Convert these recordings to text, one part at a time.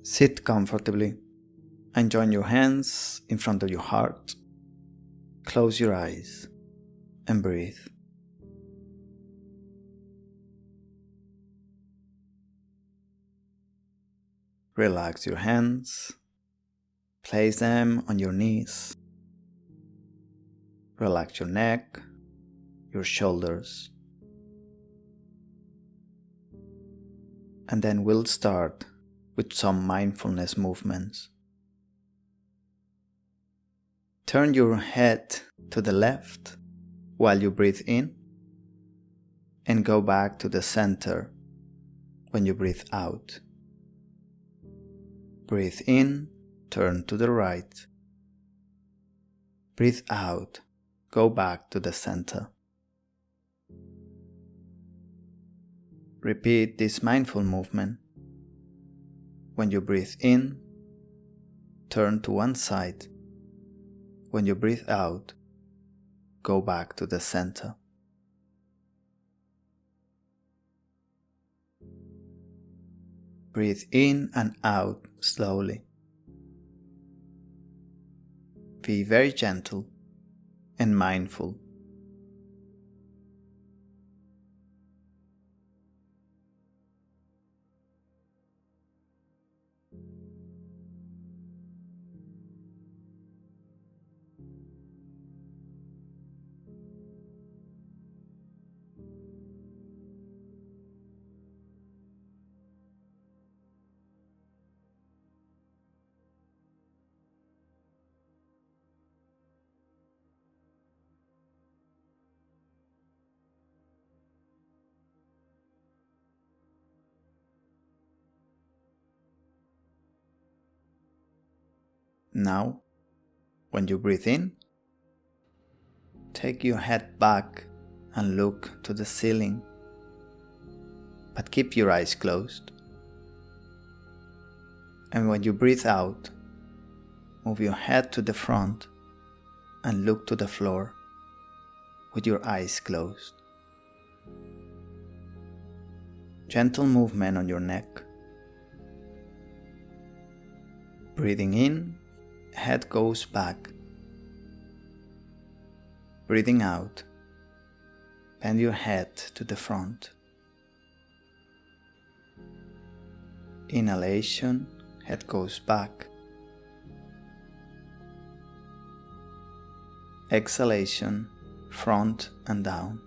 Sit comfortably and join your hands in front of your heart. Close your eyes and breathe. Relax your hands. Place them on your knees. Relax your neck, your shoulders. And then we'll start with some mindfulness movements. Turn your head to the left while you breathe in, and go back to the center when you breathe out. Breathe in, turn to the right. Breathe out, go back to the center. Repeat this mindful movement. When you breathe in, turn to one side. When you breathe out, go back to the center. Breathe in and out slowly. Be very gentle and mindful. Now, when you breathe in, take your head back and look to the ceiling, but keep your eyes closed. And when you breathe out, move your head to the front and look to the floor with your eyes closed. Gentle movement on your neck. Breathing in, head goes back. Breathing out, bend your head to the front. Inhalation, head goes back. Exhalation, front and down.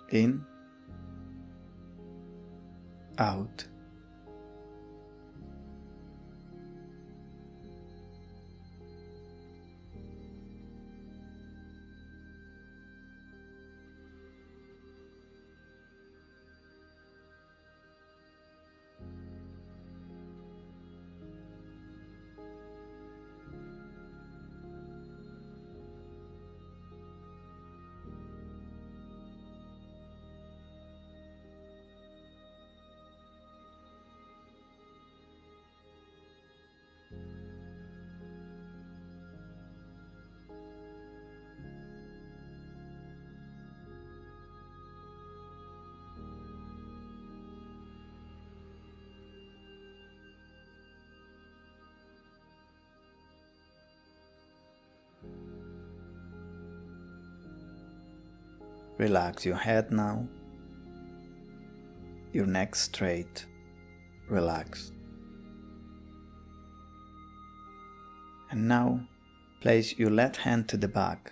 In, out. Relax your head now, your neck straight, relaxed. And now place your left hand to the back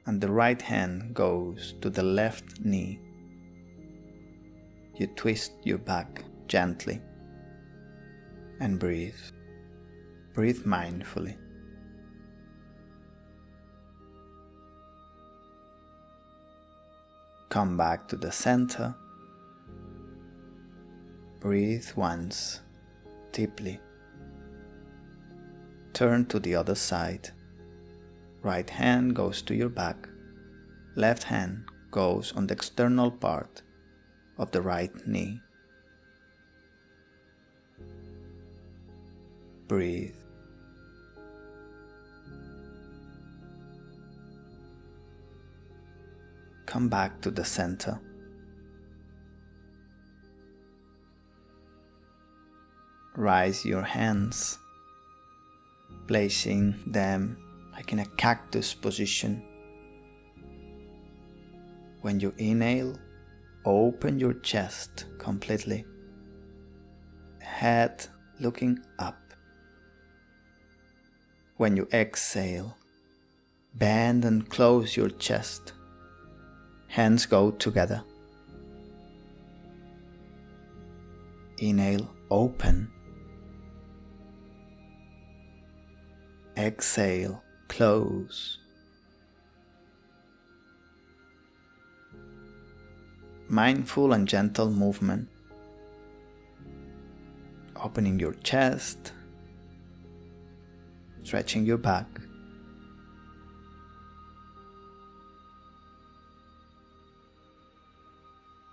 and the right hand goes to the left knee. You twist your back gently and breathe. Breathe mindfully. Come back to the center. Breathe once, deeply. Turn to the other side. Right hand goes to your back. Left hand goes on the external part of the right knee. Breathe. Come back to the center. Raise your hands, placing them like in a cactus position. When you inhale, open your chest completely, head looking up. When you exhale, bend and close your chest. Hands go together. Inhale, open. Exhale, close. Mindful and gentle movement. Opening your chest, stretching your back.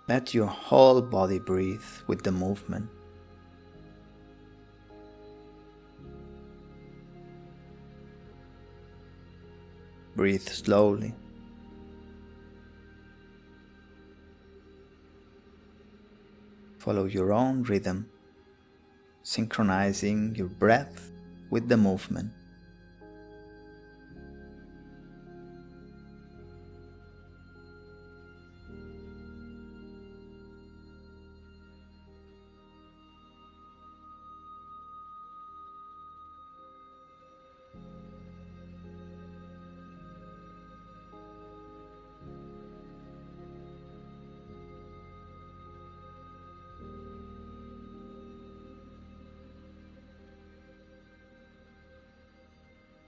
Let your whole body breathe with the movement. Breathe slowly. Follow your own rhythm, synchronizing your breath with the movement.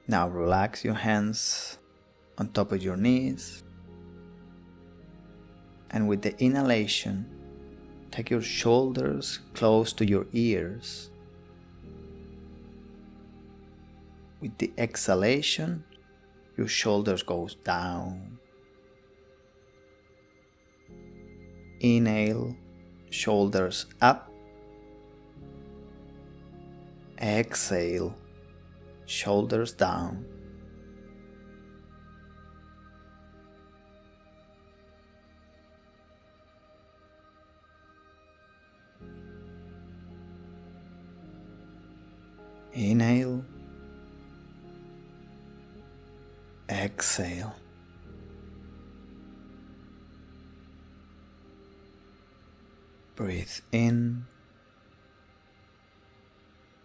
Now relax your hands on top of your knees, and with the inhalation, take your shoulders close to your ears. With the exhalation, your shoulders go down. Inhale, shoulders up. Exhale, shoulders down. Inhale, exhale. Breathe in,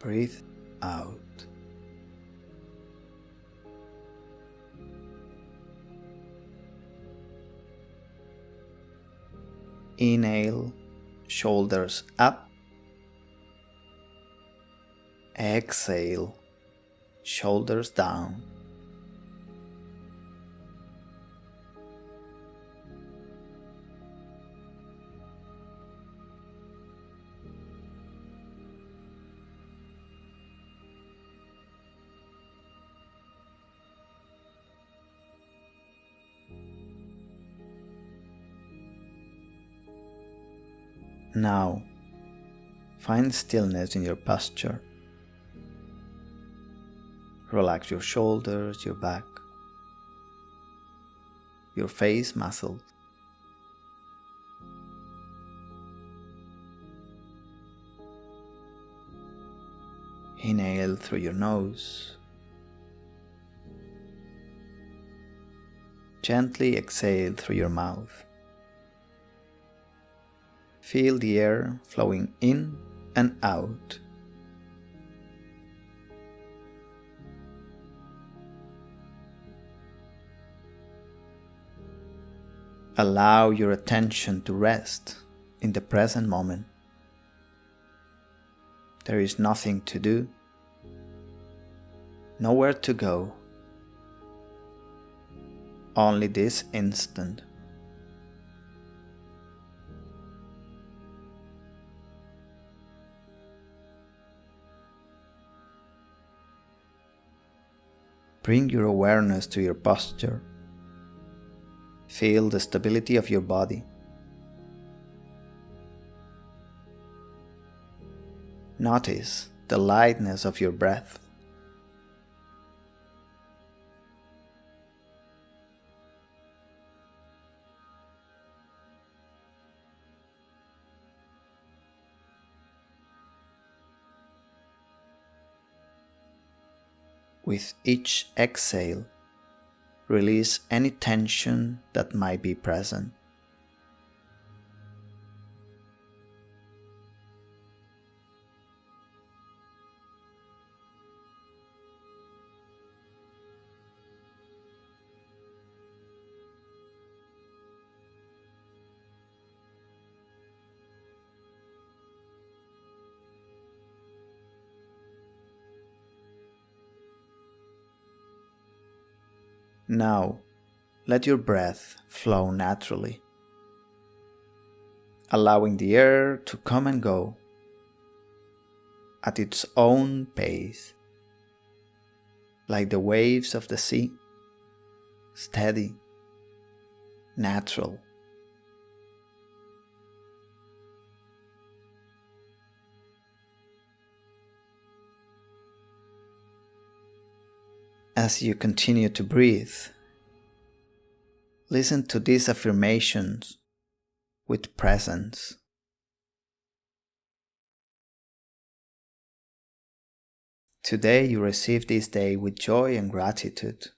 breathe out. Inhale, shoulders up. Exhale, shoulders down. Now, find stillness in your posture. Relax your shoulders, your back, your face muscles. Inhale through your nose. Gently exhale through your mouth. Feel the air flowing in and out. Allow your attention to rest in the present moment. There is nothing to do, nowhere to go, only this instant. Bring your awareness to your posture. Feel the stability of your body. Notice the lightness of your breath. With each exhale, release any tension that might be present. Now, let your breath flow naturally, allowing the air to come and go at its own pace, like the waves of the sea, steady, natural. As you continue to breathe, listen to these affirmations with presence. Today you receive this day with joy and gratitude.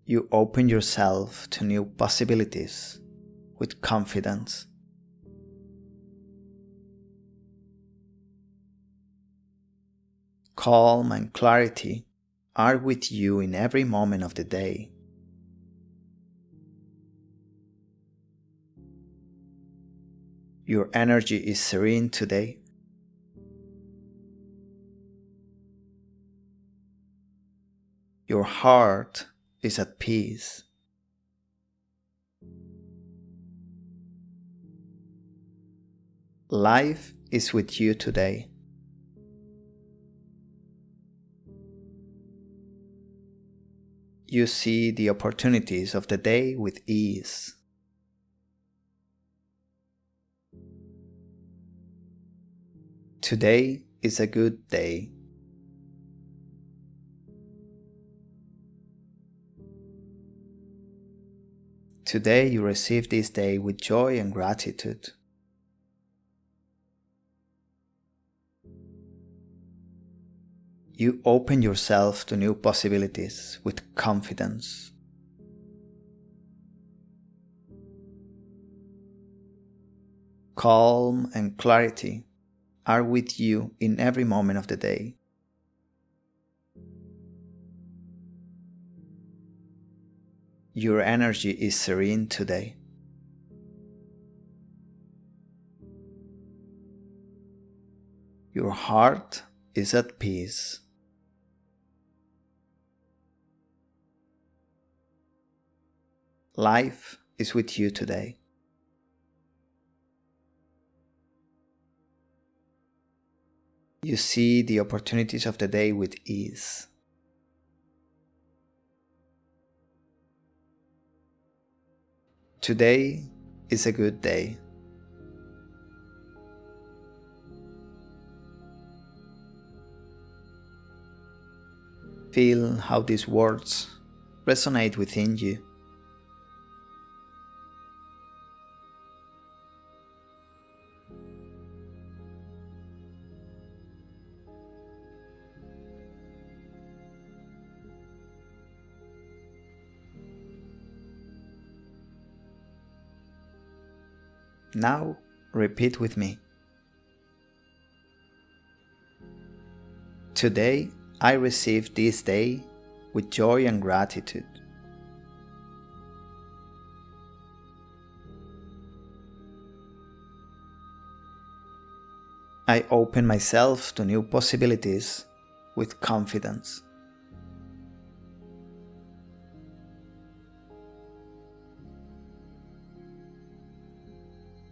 You open yourself to new possibilities with confidence. Calm and clarity are with you in every moment of the day. Your energy is serene today. Your heart is at peace. Life is with you today. You see the opportunities of the day with ease. Today is a good day. Today you receive this day with joy and gratitude. You open yourself to new possibilities with confidence. Calm and clarity are with you in every moment of the day. Your energy is serene today. Your heart is at peace. Life is with you today. You see the opportunities of the day with ease. Today is a good day. Feel how these words resonate within you. Now repeat with me. Today I receive this day with joy and gratitude. I open myself to new possibilities with confidence.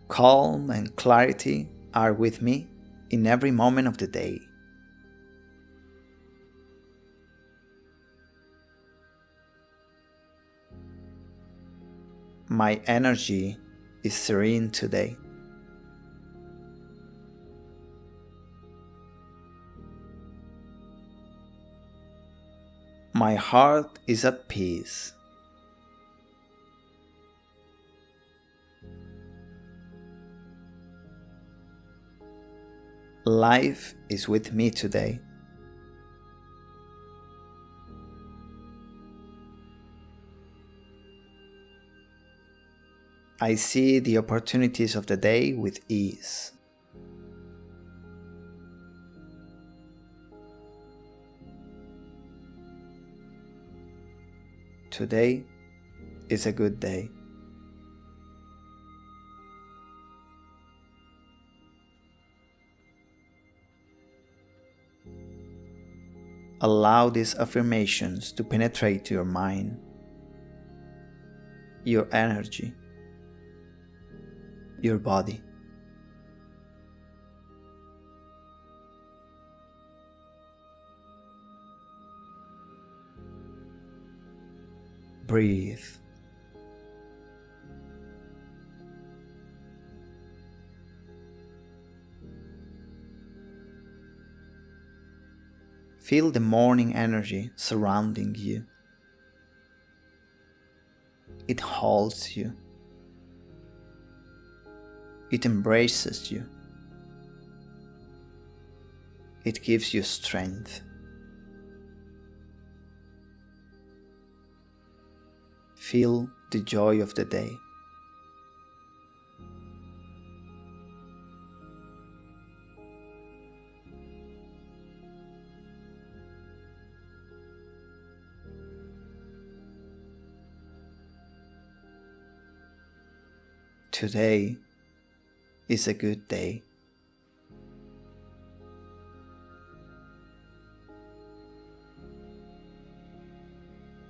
Calm and clarity are with me in every moment of the day. My energy is serene today. My heart is at peace. Life is with me today. I see the opportunities of the day with ease. Today is a good day. Allow these affirmations to penetrate your mind, your energy, your body. Breathe. Feel the morning energy surrounding you. It holds you. It embraces you. It gives you strength. Feel the joy of the day. Today is a good day.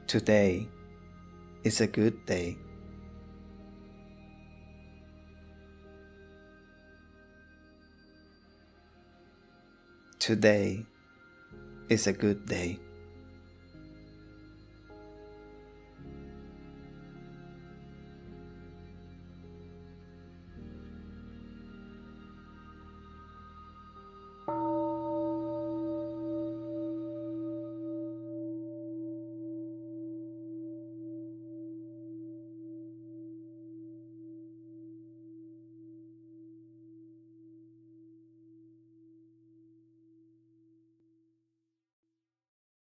Today is a good day. Today is a good day.